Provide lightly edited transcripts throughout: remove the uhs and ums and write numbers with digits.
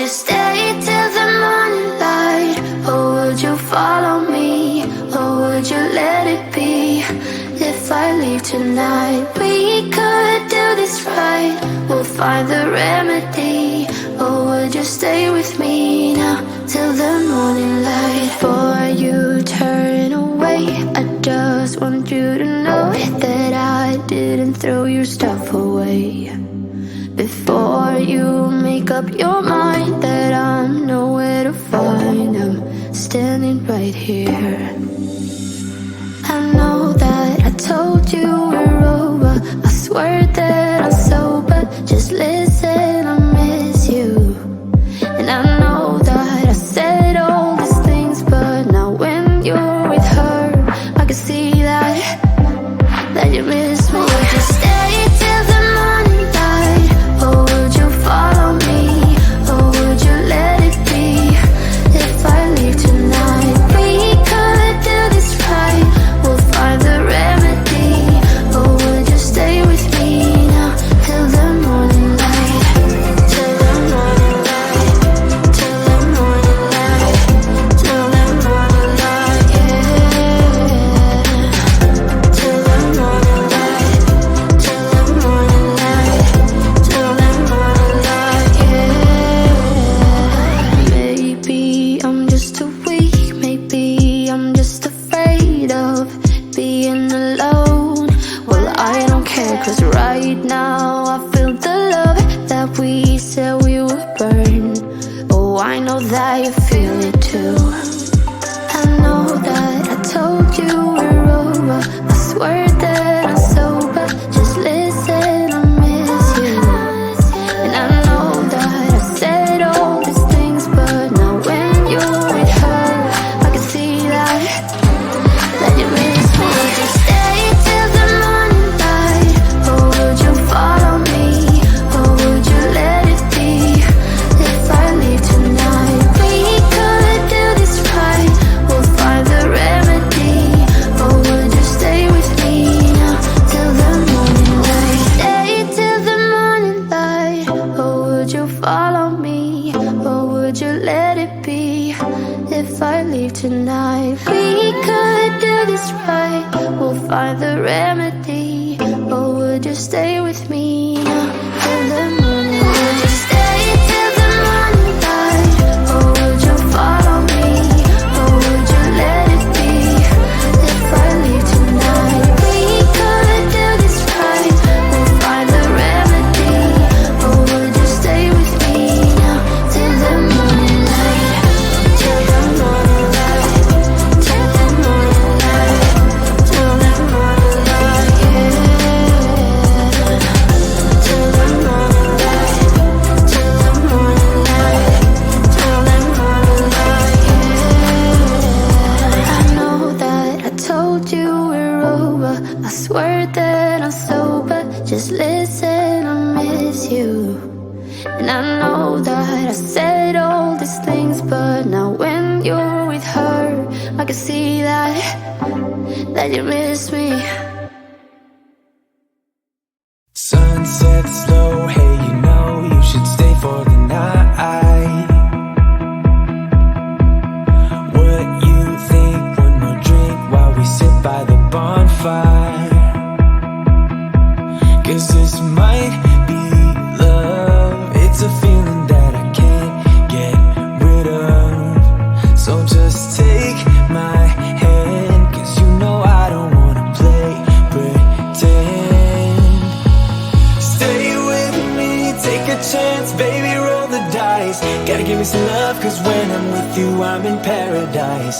stay till the morning light? Or would you follow me? Or would you let it be? If I leave tonight, we could do this right. We'll find the remedy. Or would you stay with me now till the morning light? Before you turn away, I just want you to know that I didn't throw your stuff away. Before you make up your mind that I'm nowhere to find, I'm standing right here. I know that I told you we're over. I swear that I'm sober. Just listen, I miss you. And I know that I said all these things, but now when you're with her, I can see that you miss me. Would you stay till the morning light? Or would you follow me? Or would you let it be? If I leave tonight, we could do this right. We'll find the remedy. Or would you stay with me now till the morning light? Till the morning light. Till the morning light. Till the morning light, yeah. Till the morning light. Till the morning light. Till the morning light, yeah. Maybe I'm just too weak. Maybe I'm just afraid of being alone. Well, I don't care, 'cause right now I feel the love that we said we would burn. Oh, I know that you feel it too. I know that I told you we're over. I swear that I'm sober. Just listen, I miss you. And I know that I said all these things, but now when you're with her, I can see that you miss me. Would you stay till the morning light? Or would you follow me? Or would you let it be? If I leave tonight, we could do this right. We'll find the remedy. Or would you stay with me now till the morning light? Stay till the morning light. Or would you follow me? Or would you let it be? If I leave tonight, we could do this right. We'll find the remedy. Or would you stay with me now till the morning light? Would you stay till the morning light? Or would you follow me? Or would you let it be? If I leave tonight, we could do this right. We'll find the remedy. Or would you stay with me now till the morning light? Till the morning light. Till the morning light. Till the morning light, yeah. Till the morning light. Till the morning light. Till the morning light, yeah. I know that I told you we're over. I swear that I'm sober. Just listen, I miss you. And I know that I said all these things, but now when you're with her, I can see that you miss me. Sunset slow, hey, you know you should stay for the night. What you think? One more drink while we sit by the bonfire. 'Cause this might be love. It's a feeling that I can't get rid of. So just take my hand, 'cause you know I don't wanna play pretend. Stay with me, take a chance, baby, roll the dice. Gotta give me some love, 'cause when I'm with you, I'm in paradise.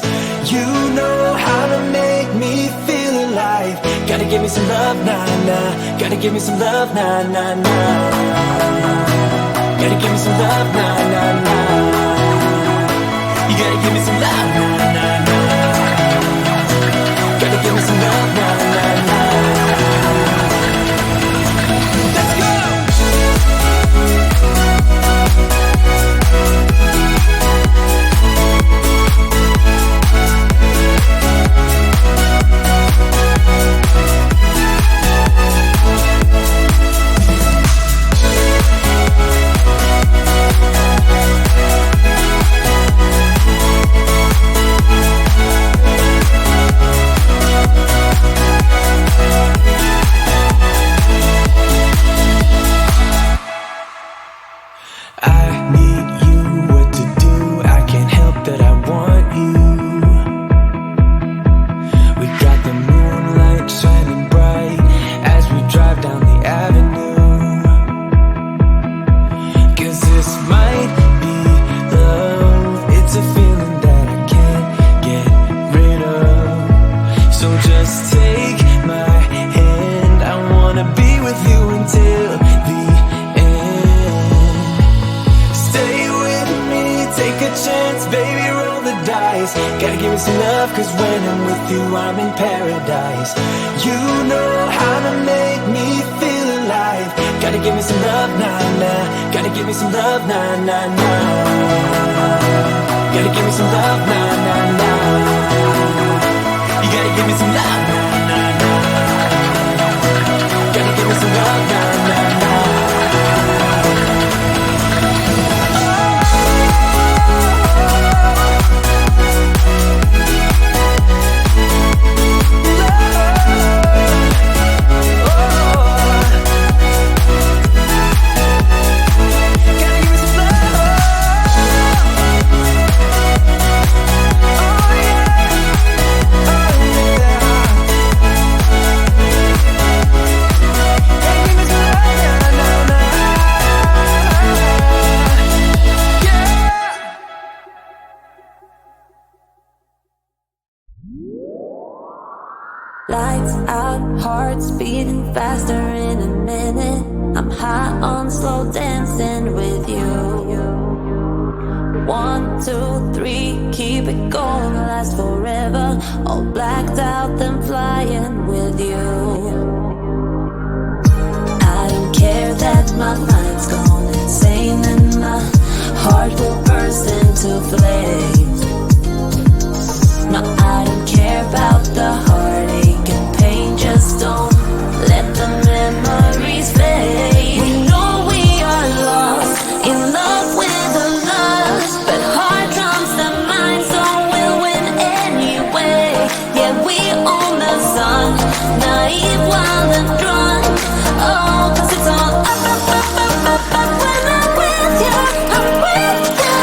You know how to make me feel alive. Gotta give me some love, nah, nah. Gotta give me some love, nah, nah, nah. Gotta give me some love, nah, nah, nah. You gotta give me some love, nah, nah, nah. Gotta give me some love, nah, nah, nah. Let's go! me some love, cause when I'm with you I'm in paradise. You know how to make me feel alive. Gotta give me some love, nah, nah. Gotta give me some love, nah, nah, nah. Gotta give me some love, nah, nah, nah. You gotta give me some love, nah, nah, nah. Gotta give me some love, nah, nah, nah. Lights out, hearts beating faster in a minute. I'm high on slow dancing with you. 1, 2, 3, keep it going, last forever. All blacked out, then flying with you. I don't care that my mind's gone insane and my heart will burst into flames. No, I don't care about the heartache and pain. Just don't let the memories fade. We know we are lost, in love with the lust, but heart trumps the mind, so we'll win anyway. Yeah, we own the sun, naive, wild and drunk. Oh, cause it's all up, up, up, up, up, up. When I'm with you, I'm with you.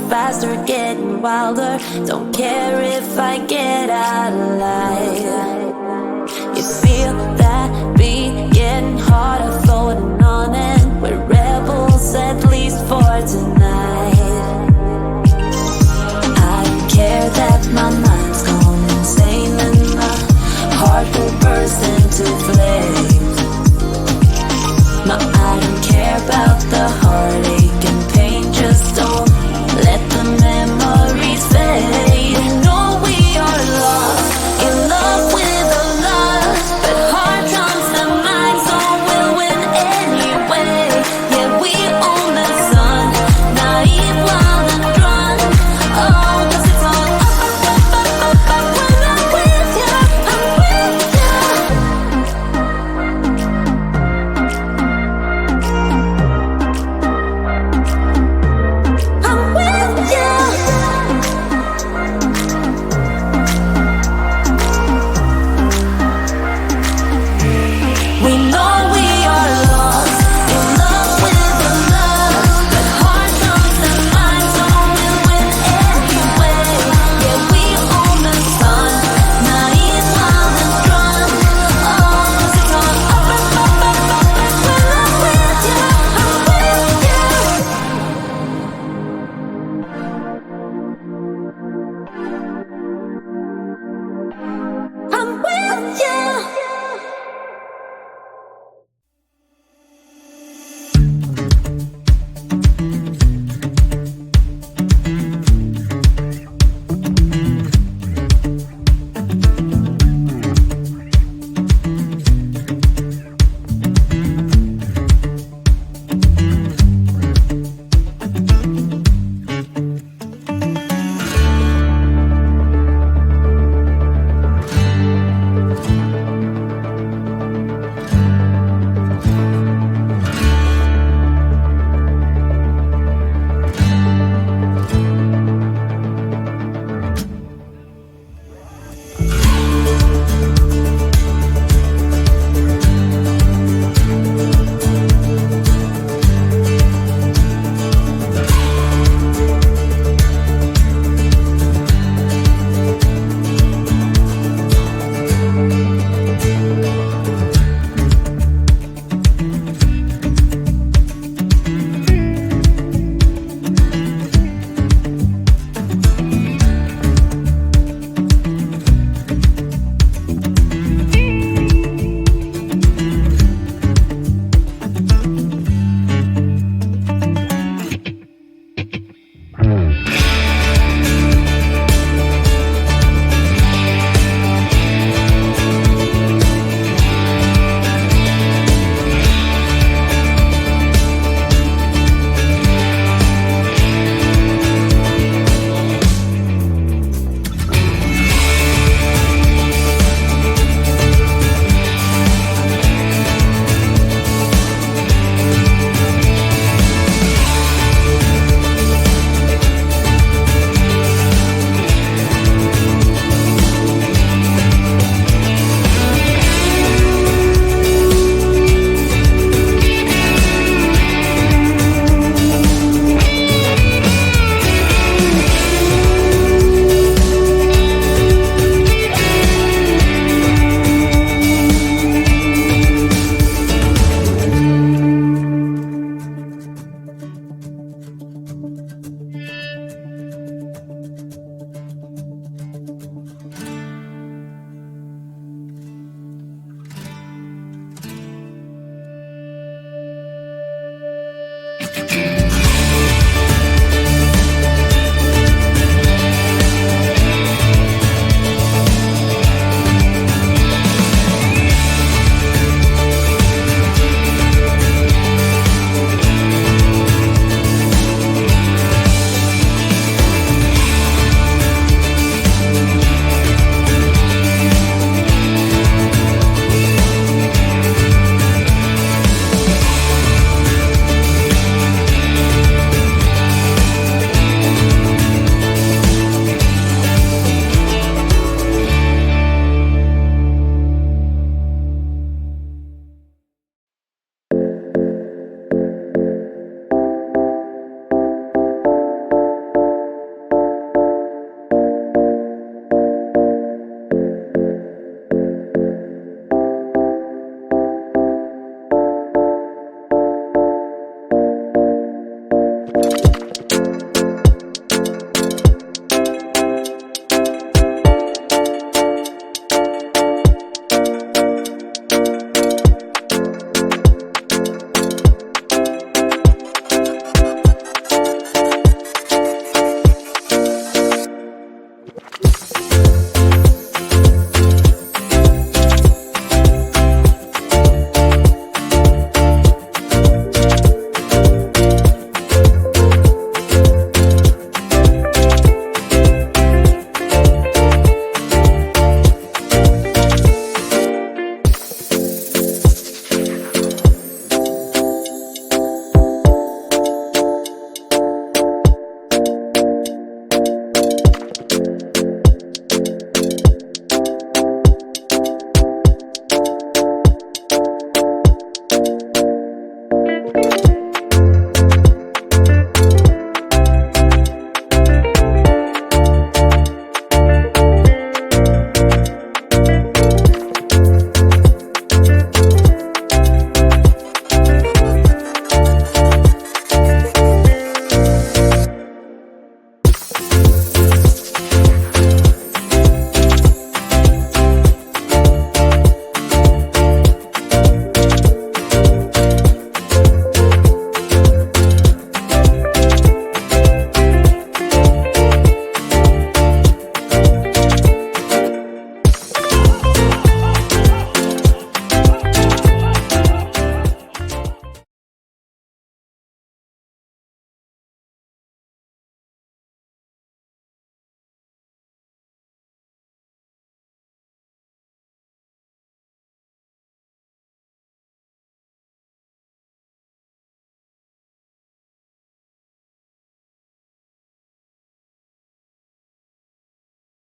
Faster, getting wilder. Don't care if I get out alive. You feel that beat getting harder, floating on, and we're rebels at least for tonight.